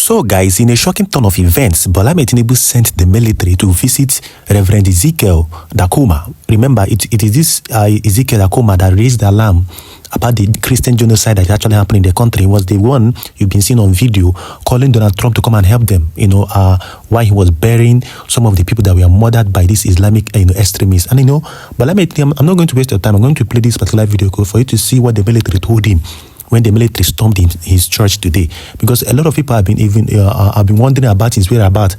So guys, in a shocking turn of events, Bola Tinubu sent the military to visit Reverend Ezekiel Dachomo. Remember, it is this Ezekiel Dachomo that raised the alarm about the Christian genocide that actually happened in the country. He was the one you've been seeing on video calling Donald Trump to come and help them, while he was burying some of the people that were murdered by these Islamic extremists. And Bola Tinubu, I'm not going to waste your time. I'm going to play this particular video for you to see what the military told him when the military stormed his church today, because a lot of people have been wondering about his whereabouts,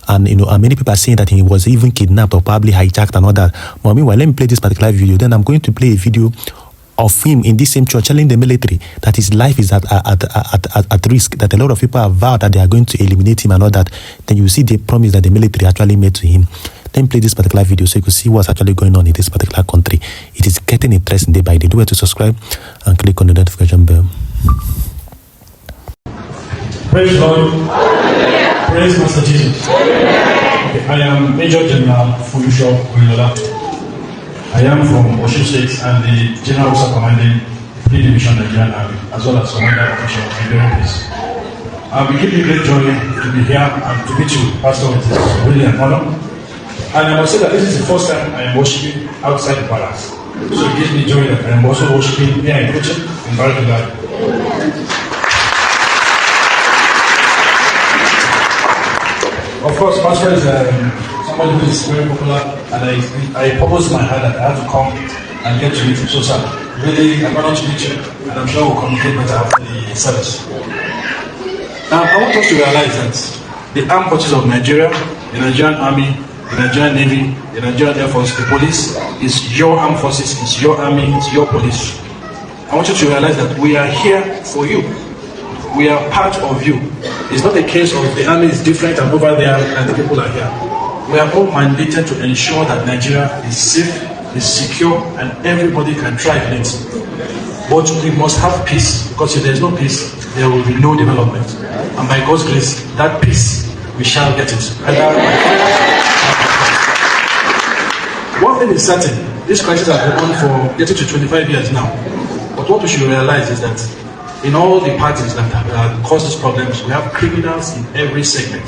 and many people are saying that he was even kidnapped or probably hijacked and all that. But meanwhile, let me play this particular video. Then I'm going to play a video of him in this same church telling the military that his life is at risk, that a lot of people have vowed that they are going to eliminate him and all that. Then you see the promise that the military actually made to him. Let me play this particular video so you can see what's actually going on in this particular country. It is getting interesting day by day. Do it to subscribe and click on the notification bell. Praise God. Praise Master Jesus. Okay, I am Major General Fulusho Wilola. I am from Osun State and the General Officer Commanding 3 Division Nigerian Army, as well as Commander of Operation Enduring Peace. We give you great joy to be here and to meet you, Pastor. It is really an honor. And I must say that this is the first time I am worshiping outside the palace. So it gives me joy that I am also worshiping here in Kuchi, in Barcelona. Of course, Pastor is somebody who is very popular, and I proposed in my heart that I have to come and get to meet him. So, sir, really, I'm honored to meet you, and I'm sure we'll communicate better after the service. Now, I want us to realize that the armed forces of Nigeria, the Nigerian Army, the Nigerian Navy, the Nigerian Air Force, the police is your armed forces, it's your army, it's your police. I want you to realize that we are here for you. We are part of you. It's not a case of the army is different and over there and the people are here. We are all mandated to ensure that Nigeria is safe, is secure, and everybody can thrive in it. But we must have peace, because if there is no peace, there will be no development. And by God's grace, that peace, we shall get it. One thing is certain, this crisis has been on for getting to 25 years now. But what we should realize is that in all the parties that have caused these problems, we have criminals in every segment.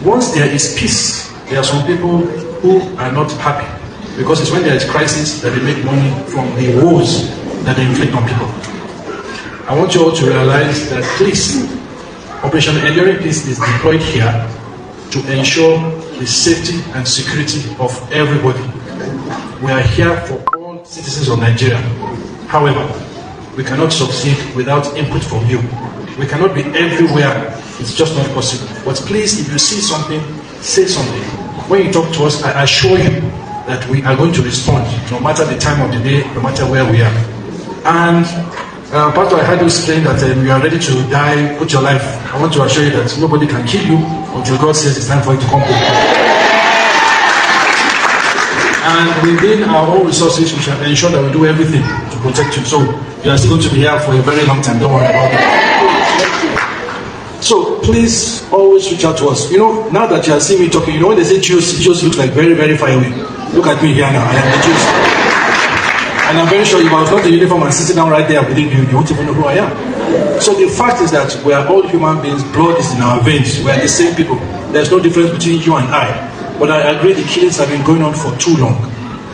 Once there is peace, there are some people who are not happy, because it's when there is crisis that they make money from the woes that they inflict on people. I want you all to realize that, please, Operation Enduring Peace is deployed here to ensure the safety and security of everybody. We are here for all citizens of Nigeria. However, we cannot succeed without input from you. We cannot be everywhere. It's just not possible. But please, if you see something, say something. When you talk to us, I assure you that we are going to respond, no matter the time of the day, no matter where we are. And Pastor, I heard you saying that you are ready to die, put your life. I want to assure you that nobody can kill you until God says it's time for you to come home. And within our own resources, we shall ensure that we do everything to protect you. So you are still going to be here for a very long time. Don't worry about it. So please always reach out to us. Now that you are seeing me talking, when they say Gen0cïdè, it just looks like very, very far away. Look at me here now. I am the Gen0cïdè. And I'm very sure if I was not in uniform and sitting down right there within you, you won't even know who I am. So the fact is that we are all human beings, blood is in our veins, we are the same people. There's no difference between you and I. But I agree the killings have been going on for too long.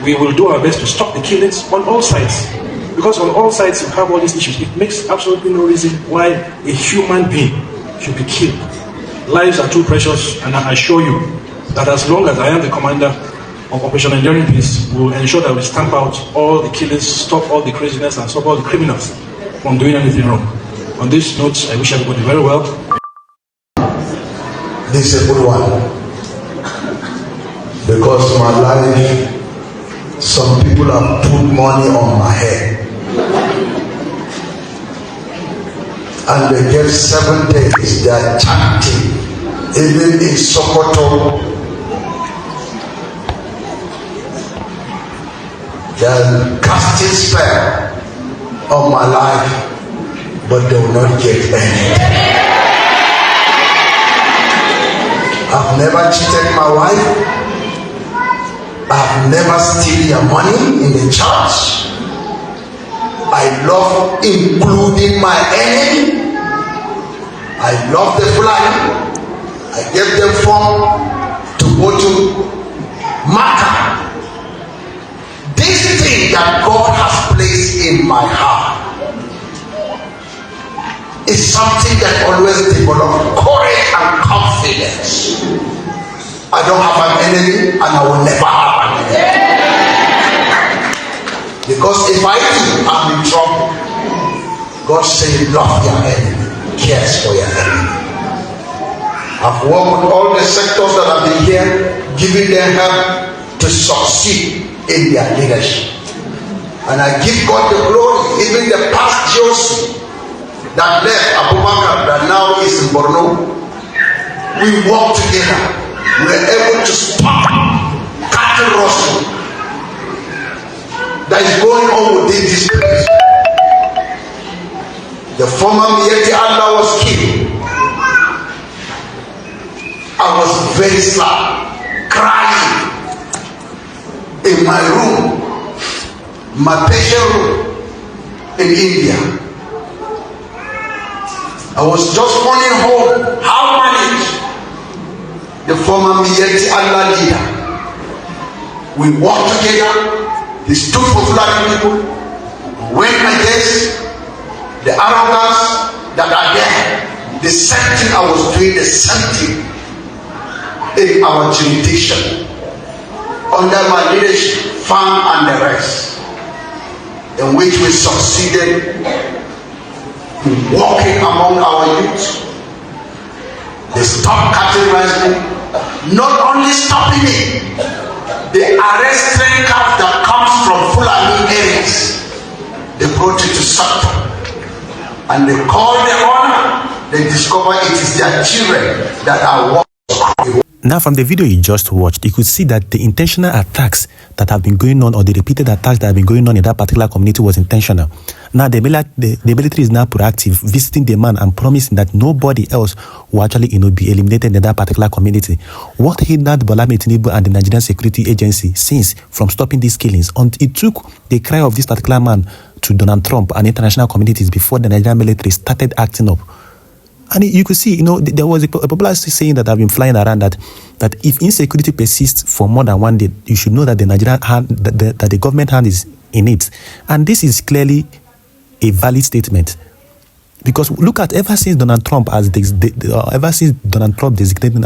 We will do our best to stop the killings on all sides. Because on all sides you have all these issues. It makes absolutely no reason why a human being should be killed. Lives are too precious, and I assure you that as long as I am the commander of Operation Enduring Peace, we will ensure that we stamp out all the killings, stop all the craziness, and stop all the criminals from doing anything wrong. On this note, I wish everybody very well. This is a good one, because my life, some people have put money on my head, and they get 7 days. They are chanting, even in Sokoto. They are casting spell on my life, but they will not get anything. I've never cheated my wife. I've never steal your money in the church. I love including my enemy. I love the Fulani. I gave them form to go to Makkah. This thing that God has placed in my heart is something that always develops courage and confidence. I don't have an enemy and I will never have an enemy. Because if I do, I'm in trouble. God said, love your enemy, cares for your enemy. I've worked with all the sectors that have been here, giving them help to succeed in their leadership. And I give God the glory. Even the past Gen0cïdè that left Abubakar, that now is in Borno, we worked together. We were able to stop cattle rustling that is going on within this place. The former Miyetti Allah was killed. I was very sad, crying in my room, my patient room in India. I was just running home. How managed the former Miyetti Allah leader? We walked together. He stood for Fulani people. Went against the arrogance that are there. The same thing I was doing, the same thing in our jurisdiction, under my leadership, farm and the rest, in which we succeeded in walking among our youth. They stopped cattle rising, not only stopping it, they arrest stray calf that comes from Fulani areas. They brought it to Sakto, and they call the owner. They discover it is their children that are walking. Now, from the video you just watched, you could see that the intentional attacks that have been going on, or the repeated attacks that have been going on in that particular community, was intentional. Now, the military is now proactive, visiting the man and promising that nobody else will actually, be eliminated in that particular community. What hindered Bola Tinubu and the Nigerian Security Agency since from stopping these killings? It took the cry of this particular man to Donald Trump and international communities before the Nigerian military started acting up. And you could see, there was a popular saying that have been flying around that if insecurity persists for more than one day, you should know that the Nigerian hand, that the government hand is in it. And this is clearly a valid statement, because look at ever since Donald Trump designated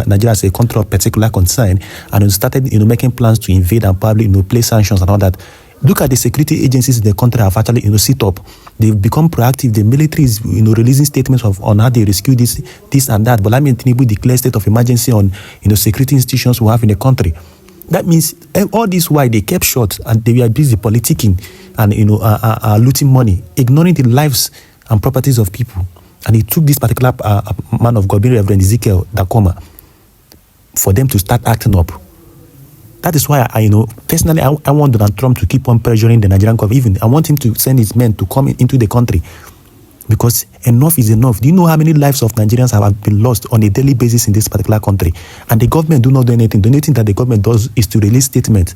Nigeria as a country of particular concern, and started making plans to invade and probably place sanctions and all that. Look at the security agencies in the country have actually sit up. They've become proactive. The military is releasing statements on how they rescue this and that. But Tinubu declared state of emergency on security institutions we have in the country. That means all this while they kept short and they were busy politicking and looting money, ignoring the lives and properties of people. And it took this particular man of God, Reverend Ezekiel, Dachomo, for them to start acting up. That is why personally, I want Donald Trump to keep on pressuring the Nigerian government. Even I want him to send his men to come into the country, because enough is enough. Do you know how many lives of Nigerians have been lost on a daily basis in this particular country? And the government do not do anything. The only thing that the government does is to release statements.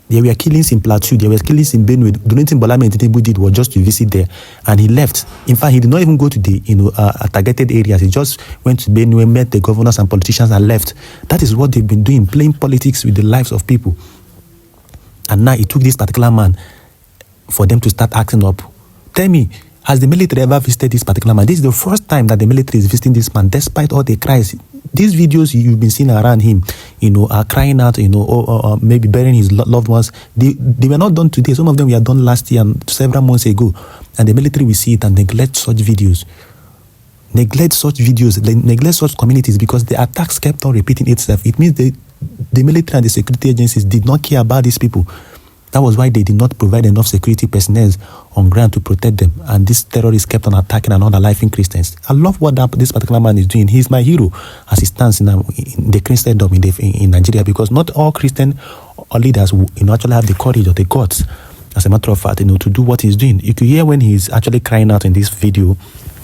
There were killings in Plateau, there were killings in Benue. The only thing Bola Tinubu did was just to visit there, and he left. In fact, he did not even go to the targeted areas. He just went to Benue, met the governors and politicians, and left. That is what they've been doing, playing politics with the lives of people. And now it took this particular man for them to start acting up. Tell me, has the military ever visited this particular man? This is the first time that the military is visiting this man, despite all the cries. These videos you've been seeing around him, are crying out, or maybe burying his loved ones. They were not done today. Some of them were done last year and several months ago. And the military will see it and neglect such videos. Neglect such communities, because the attacks kept on repeating itself. It means the military and the security agencies did not care about these people. That was why they did not provide enough security personnel on ground to protect them. And these terrorists kept on attacking and unaliving Christians. I love what this particular man is doing. He's my hero as he stands in the Christendom in Nigeria, because not all Christian leaders actually have the courage or the guts, as a matter of fact, to do what he's doing. You could hear when he's actually crying out in this video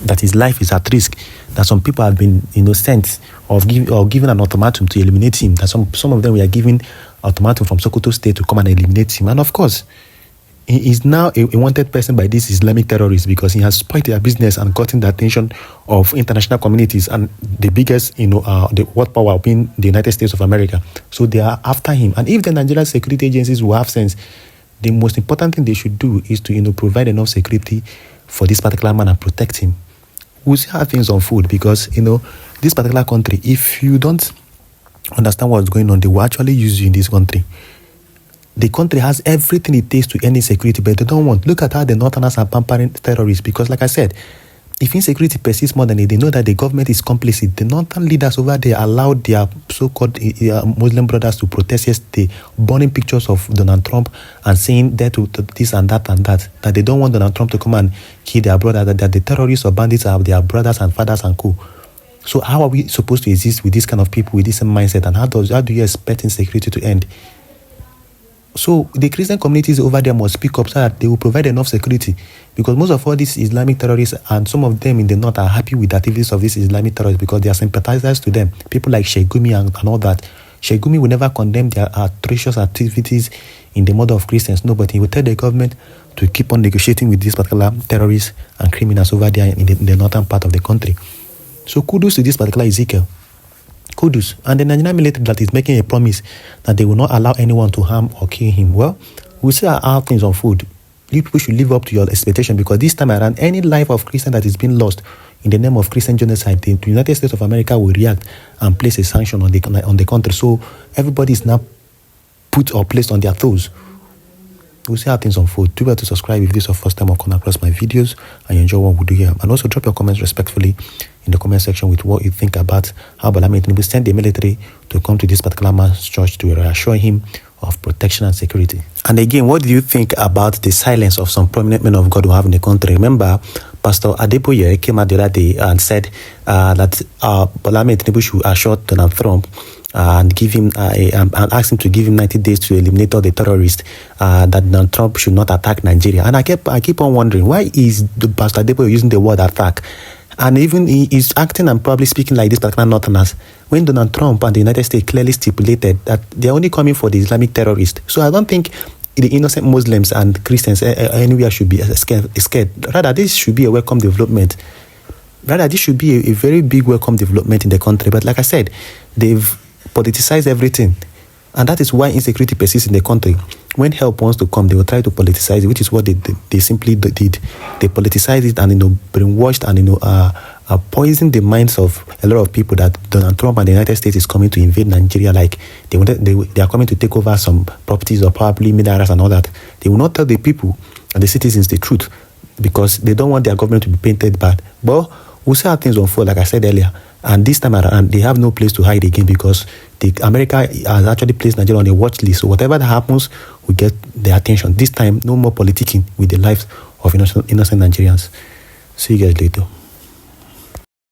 that his life is at risk, that some people have been sent or given an ultimatum to eliminate him, that some of them were given ultimatum from Sokoto State to come and eliminate him. And of course, he is now a wanted person by these Islamic terrorists because he has spoiled their business and gotten the attention of international communities and the biggest, the world power being the United States of America. So they are after him. And if the Nigerian security agencies will have sense, the most important thing they should do is to, provide enough security for this particular man and protect him. We'll see how things unfold because, this particular country, if you don't understand what's going on, they will actually use you in this country. The country has everything it takes to end insecurity, but they don't want. Look at how the Northerners are pampering terrorists because, like I said, if insecurity persists more than it, they know that the government is complicit. The Northern leaders over there allowed their so-called Muslim brothers to protest yesterday, burning pictures of Donald Trump and saying that to this and that, that they don't want Donald Trump to come and kill their brother, that the terrorists or bandits are their brothers and fathers and co. So how are we supposed to exist with this kind of people, with this same mindset, and how do you expect insecurity to end? So the Christian communities over there must speak up so that they will provide enough security, because most of all these Islamic terrorists and some of them in the north are happy with the activities of these Islamic terrorists because they are sympathizers to them. People like Sheikh Gumi and all that. Sheikh Gumi will never condemn their atrocious activities in the murder of Christians. No, but he will tell the government to keep on negotiating with these particular terrorists and criminals over there in the northern part of the country. So kudos to this particular Ezekiel. Kudos. And the Nigerian military that is making a promise that they will not allow anyone to harm or kill him. Well, we'll see how things unfold. You people should live up to your expectation because this time around, any life of Christian that is being lost in the name of Christian genocide, the United States of America will react and place a sanction on the country. So everybody is now put or placed on their toes. We'll see how things unfold. Do well to subscribe if this is your first time or come across my videos and you enjoy what we do here. And also drop your comments respectfully in the comment section with what you think about how Bola Tinubu sent the military to come to this particular man's church to reassure him of protection and security. And again, what do you think about the silence of some prominent men of God who have in the country? Remember, Pastor Adeboye came out the other day and said that Bola Tinubu should assure Donald Trump and give him and ask him to give him 90 days to eliminate all the terrorists, that Donald Trump should not attack Nigeria. And I keep on wondering, why is the Pastor Adeboye using the word attack? And even he is acting and probably speaking like this particular Northerners, when Donald Trump and the United States clearly stipulated that they're only coming for the Islamic terrorists. So I don't think the innocent Muslims and Christians anywhere should be scared. Rather, this should be a welcome development. Rather, this should be a very big welcome development in the country. But like I said, they've politicized everything. And that is why insecurity persists in the country. When help wants to come, they will try to politicize it, which is what they simply did. They politicized it and brainwashed and poisoned the minds of a lot of people that Donald Trump and the United States is coming to invade Nigeria. Like they are coming to take over some properties or probably minerals and all that. They will not tell the people and the citizens the truth because they don't want their government to be painted bad. But we'll see how things unfold, like I said earlier. And this time around, they have no place to hide again because America has actually placed Nigeria on a watch list. So whatever that happens, we get their attention. This time, no more politicking with the lives of innocent Nigerians. See you guys later.